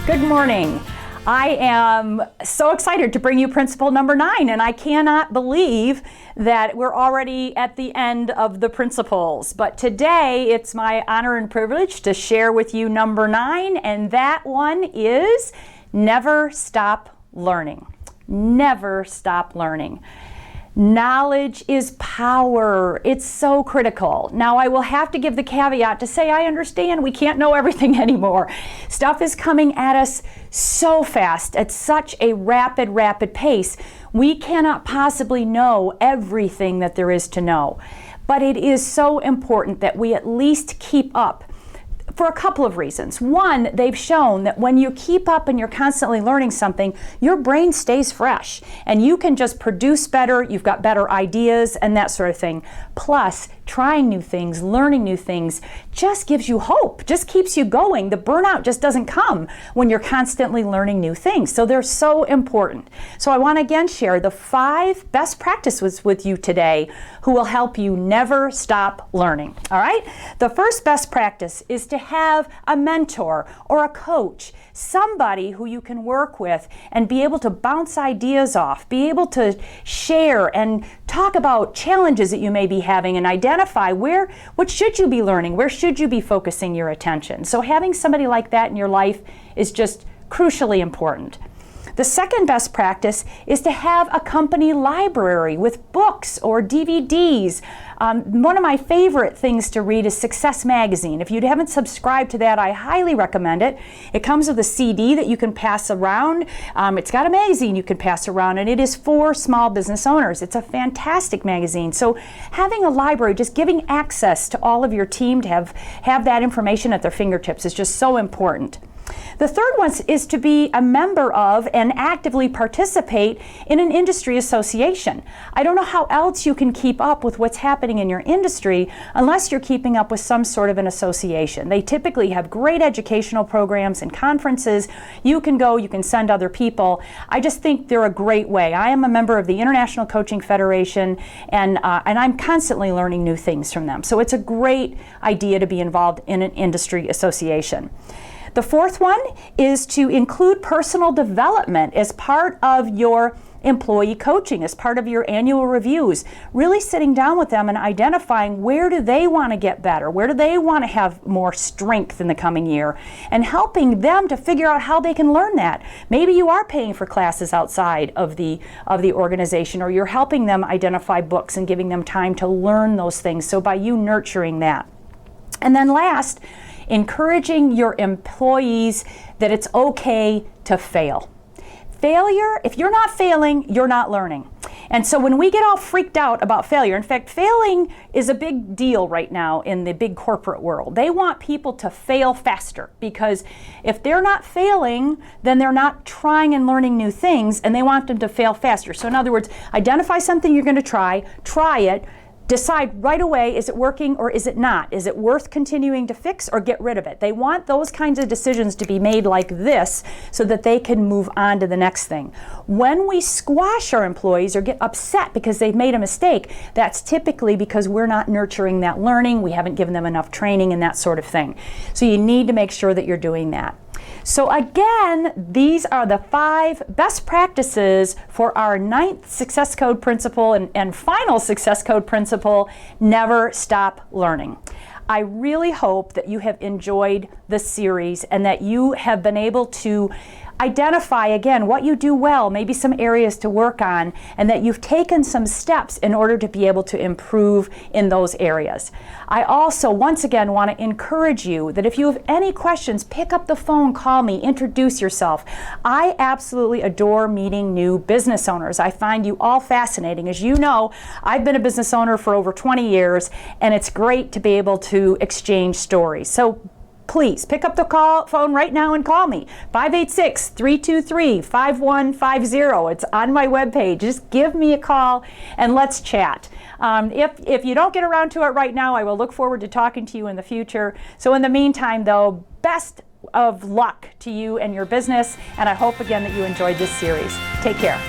Good morning. I am so excited to bring you principle number 9, and I cannot believe that we're already at the end of the principles. But today it's my honor and privilege to share with you number 9, and that one is never stop learning. Never stop learning. Knowledge is power. It's so critical. Now, I will have to give the caveat to say I understand we can't know everything anymore. Stuff is coming at us so fast at such a rapid pace. We cannot possibly know everything that there is to know. But it is so important that we at least keep up for a couple of reasons. One, they've shown that when you keep up and you're constantly learning something, your brain stays fresh and you can just produce better, you've got better ideas and that sort of thing. Plus, trying new things, learning new things just gives you hope, just keeps you going. The burnout just doesn't come when you're constantly learning new things. So they're so important. So I want to again share the 5 best practices with you today who will help you never stop learning. All right? The first best practice is to have a mentor or a coach, somebody who you can work with and be able to bounce ideas off, be able to share and talk about challenges that you may be having and identify what should you be learning, where should you be focusing your attention. So having somebody like that in your life is just crucially important. The second best practice is to have a company library with books or DVDs. One of my favorite things to read is Success Magazine. If you haven't subscribed to that, I highly recommend it. It comes with a CD that you can pass around. It's got a magazine you can pass around, and it is for small business owners. It's a fantastic magazine. So having a library, just giving access to all of your team to have that information at their fingertips is just so important. The third one is to be a member of and actively participate in an industry association. I don't know how else you can keep up with what's happening in your industry unless you're keeping up with some sort of an association. They typically have great educational programs and conferences. You can go, you can send other people. I just think they're a great way. I am a member of the International Coaching Federation, and I'm constantly learning new things from them. So it's a great idea to be involved in an industry association. The fourth one is to include personal development as part of your employee coaching, as part of your annual reviews. Really sitting down with them and identifying where do they want to get better, where do they want to have more strength in the coming year, and helping them to figure out how they can learn that. Maybe you are paying for classes outside of the organization, or you're helping them identify books and giving them time to learn those things. So by you nurturing that. And then last, encouraging your employees that it's okay to fail. Failure, if you're not failing, you're not learning. And so when we get all freaked out about failure, in fact, failing is a big deal right now in the big corporate world. They want people to fail faster because if they're not failing, then they're not trying and learning new things, and they want them to fail faster. So in other words, identify something you're going to try it, decide right away, is it working or is it not? Is it worth continuing to fix or get rid of it? They want those kinds of decisions to be made like this so that they can move on to the next thing. When we squash our employees or get upset because they've made a mistake, that's typically because we're not nurturing that learning, we haven't given them enough training and that sort of thing. So you need to make sure that you're doing that. So again, these are the 5 best practices for our 9th success code principle and final success code principle, never stop learning. I really hope that you have enjoyed the series and that you have been able to identify again what you do well, maybe some areas to work on, and that you've taken some steps in order to be able to improve in those areas. I also, once again, want to encourage you that if you have any questions, pick up the phone, call me, introduce yourself. I absolutely adore meeting new business owners. I find you all fascinating. As you know, I've been a business owner for over 20 years, and it's great to be able to exchange stories. So please pick up the phone right now and call me, 586-323-5150. It's on my webpage. Just give me a call and let's chat. If you don't get around to it right now, I will look forward to talking to you in the future. So in the meantime, though, best of luck to you and your business, and I hope again that you enjoyed this series. Take care.